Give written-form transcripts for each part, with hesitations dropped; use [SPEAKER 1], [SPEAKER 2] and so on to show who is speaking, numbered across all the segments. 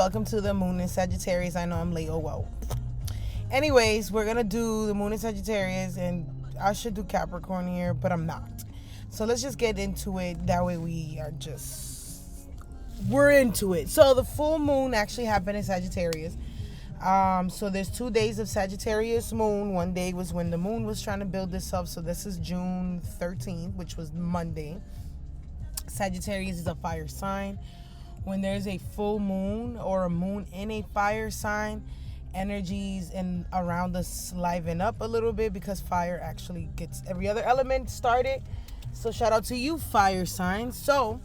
[SPEAKER 1] Welcome to the moon in Sagittarius. I know I'm late. Oh well. Anyways, we're gonna do the moon in Sagittarius, and I should do Capricorn here, but I'm not. So let's just get into it. That way we're into it. So the full moon actually happened in Sagittarius. So there's 2 days of Sagittarius moon. One day was when the moon was trying to build this up. So this is June 13th, which was Monday. Sagittarius is a fire sign. When there's a full moon or a moon in a fire sign, energies and around us liven up a little bit because fire actually gets every other element started. So shout out to you, fire signs. So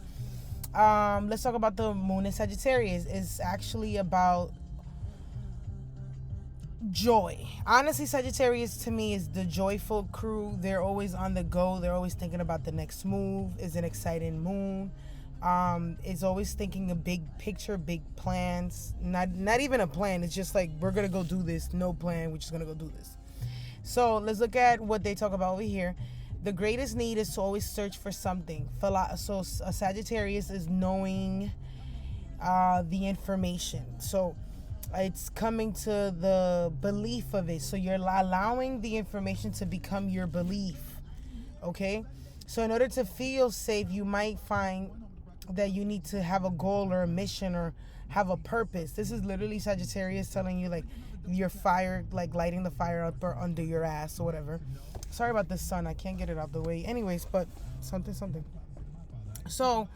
[SPEAKER 1] let's talk about the moon in Sagittarius. It's actually about joy. Honestly, Sagittarius to me is the joyful crew. They're always on the go. They're always thinking about the next move. It's an exciting moon. It's always thinking a big picture, big plans. Not even a plan. It's just like, we're gonna go do this. No plan. We're just gonna go do this. So let's look at what they talk about over here. The greatest need is to always search for something. So a Sagittarius is knowing the information. So it's coming to the belief of it. So you're allowing the information to become your belief. Okay? So in order to feel safe, you might find that you need to have a goal or a mission or have a purpose. This is literally Sagittarius telling you, like, your fire, like lighting the fire up or under your ass or whatever. Sorry about the sun. I can't get it out the way. Anyways, but something. So,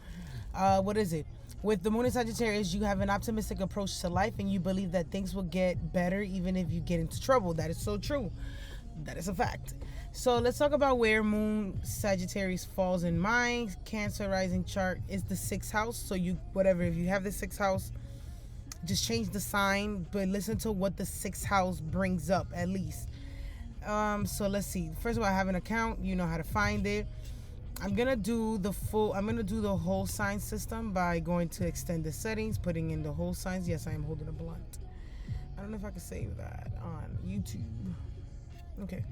[SPEAKER 1] what is it? With the moon in Sagittarius, you have an optimistic approach to life and you believe that things will get better even if you get into trouble. That is so true. That is a fact. So let's talk about where moon Sagittarius falls in my Cancer rising chart. Is the 6th house. So if you have the 6th house, just change the sign, but listen to what the 6th house brings up at least. So let's see. First of all, I have an account. You know how to find it. I'm gonna do the whole sign system by going to extended settings, putting in the whole signs. Yes, I am holding a blunt. I don't know if I can save that on YouTube. Okay.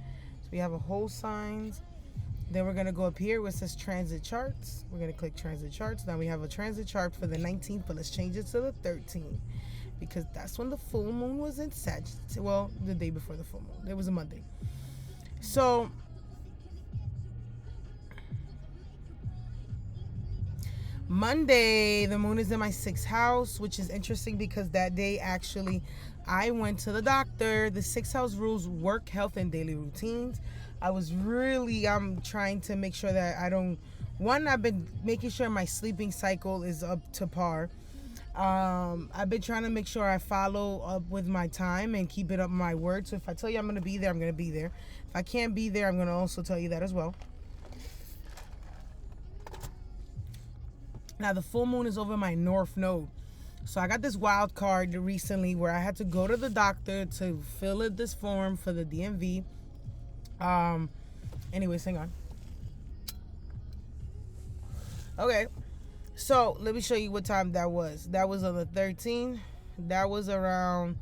[SPEAKER 1] We have a whole signs. Then we're going to go up here where it says transit charts. We're going to click transit charts. Now we have a transit chart for the 19th, but let's change it to the 13th because that's when the full moon was in Sagittarius. Well, the day before the full moon. It was a Monday. So Monday, the moon is in my 6th house, which is interesting because that day actually I went to the doctor. The 6th house rules work, health, and daily routines. I'm trying to make sure that I've been making sure my sleeping cycle is up to par. I've been trying to make sure I follow up with my time and keep it up my word. So if I tell you I'm going to be there, I'm going to be there. If I can't be there, I'm going to also tell you that as well. Now the full moon is over my north node. So I got this wild card recently where I had to go to the doctor to fill out this form for the DMV. Anyways, hang on. Okay. So let me show you what time that was. That was on the 13th. That was around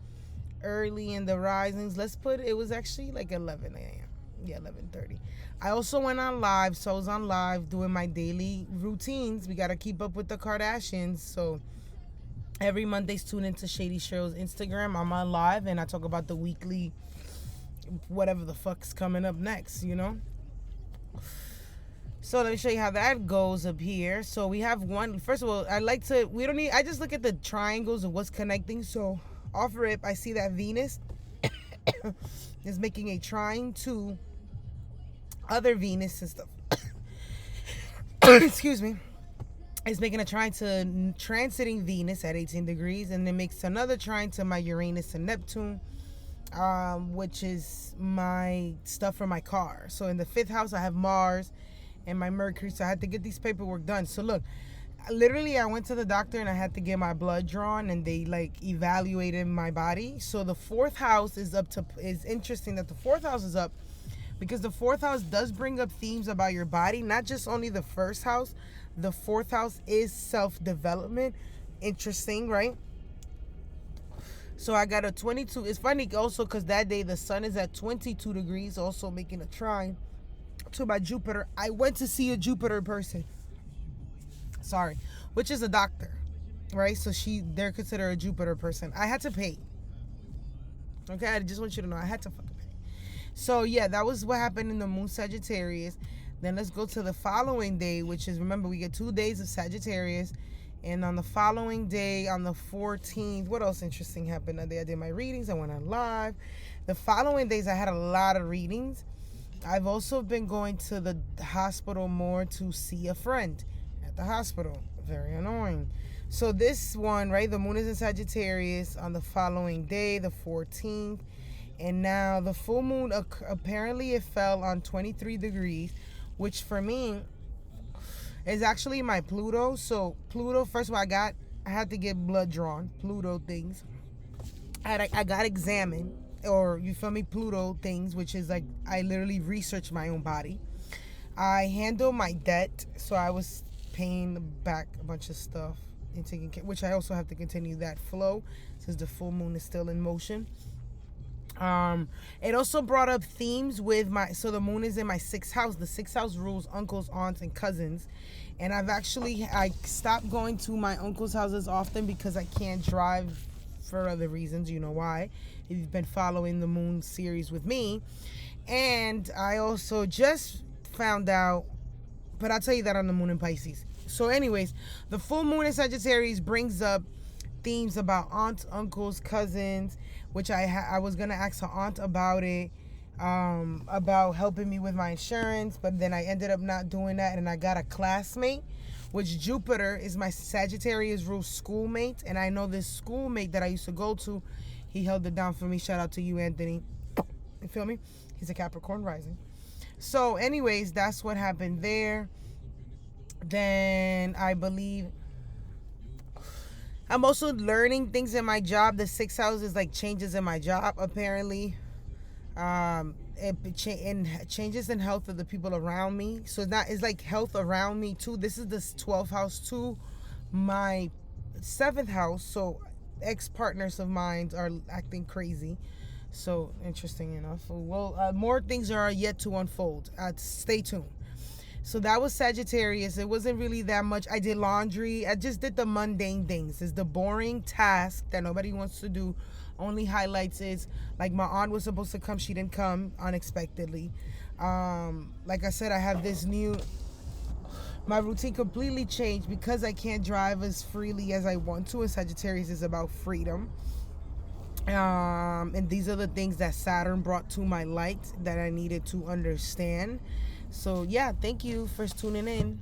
[SPEAKER 1] early in the risings. It was actually like 11 a.m. Yeah, 11:30. I also went on live. So I was on live doing my daily routines. We got to keep up with the Kardashians. So every Monday's tune into Shady Cheryl's Instagram. I'm on live and I talk about the weekly whatever the fuck's coming up next, you know? So let me show you how that goes up here. So we have one. First of all, I just look at the triangles of what's connecting. So off rip, I see that Venus is making a trine to other Venus and stuff. Excuse me. It's making a trine to transiting Venus at 18 degrees, and then makes another trine to my Uranus and Neptune, which is my stuff for my car. So in the 5th house, I have Mars and my Mercury, so I had to get these paperwork done. So look, literally, I went to the doctor and I had to get my blood drawn, and they evaluated my body. So the 4th house is interesting that the 4th house is up because the 4th house does bring up themes about your body, not just only the 1st house. The 4th house is self-development. Interesting, right? So I got a 22. It's funny also because that day the sun is at 22 degrees, also making a trine to my Jupiter. I went to see a Jupiter person. Sorry. Which is a doctor. right? So they're considered a Jupiter person. I had to pay. Okay, I just want you to know I had to fucking pay. So yeah, that was what happened in the moon Sagittarius. Then let's go to the following day, which is, remember, we get 2 days of Sagittarius. And on the following day, on the 14th, what else interesting happened that day? I did my readings. I went on live. The following days, I had a lot of readings. I've also been going to the hospital more to see a friend at the hospital. Very annoying. So this one, right, the moon is in Sagittarius on the following day, the 14th. And now the full moon, apparently it fell on 23 degrees, which for me is actually my Pluto. So Pluto, first of all, I had to get blood drawn, Pluto things. I got examined, or you feel me, Pluto things, which is like I literally researched my own body. I handle my debt, so I was paying back a bunch of stuff and taking care, which I also have to continue that flow since the full moon is still in motion. It also brought up themes with so the moon is in my 6th house. The 6th house rules uncles, aunts, and cousins. And I stopped going to my uncle's houses often because I can't drive for other reasons. You know why, if you've been following the moon series with me. And I also just found out, but I'll tell you that on the moon in Pisces. So anyways, the full moon in Sagittarius brings up themes about aunts, uncles, cousins, which I was gonna ask her aunt about it, about helping me with my insurance, but then I ended up not doing that, and I got a classmate, which Jupiter is my Sagittarius rule schoolmate, and I know this schoolmate that I used to go to, he held it down for me. Shout out to you, Anthony. You feel me? He's a Capricorn rising. So anyways, that's what happened there. Then I believe I'm also learning things in my job. The 6th house is like changes in my job, apparently. And changes in health of the people around me. So it's like health around me too. This is the 12th house to my 7th house. So ex-partners of mine are acting crazy. So interesting enough. Well, more things are yet to unfold. Stay tuned. So that was Sagittarius. It wasn't really that much. I did laundry. I just did the mundane things. It's the boring task that nobody wants to do. Only highlights is, like, my aunt was supposed to come. She didn't come unexpectedly. Like I said, I have this my routine completely changed because I can't drive as freely as I want to. And Sagittarius is about freedom. And these are the things that Saturn brought to my light that I needed to understand. So yeah, thank you for tuning in.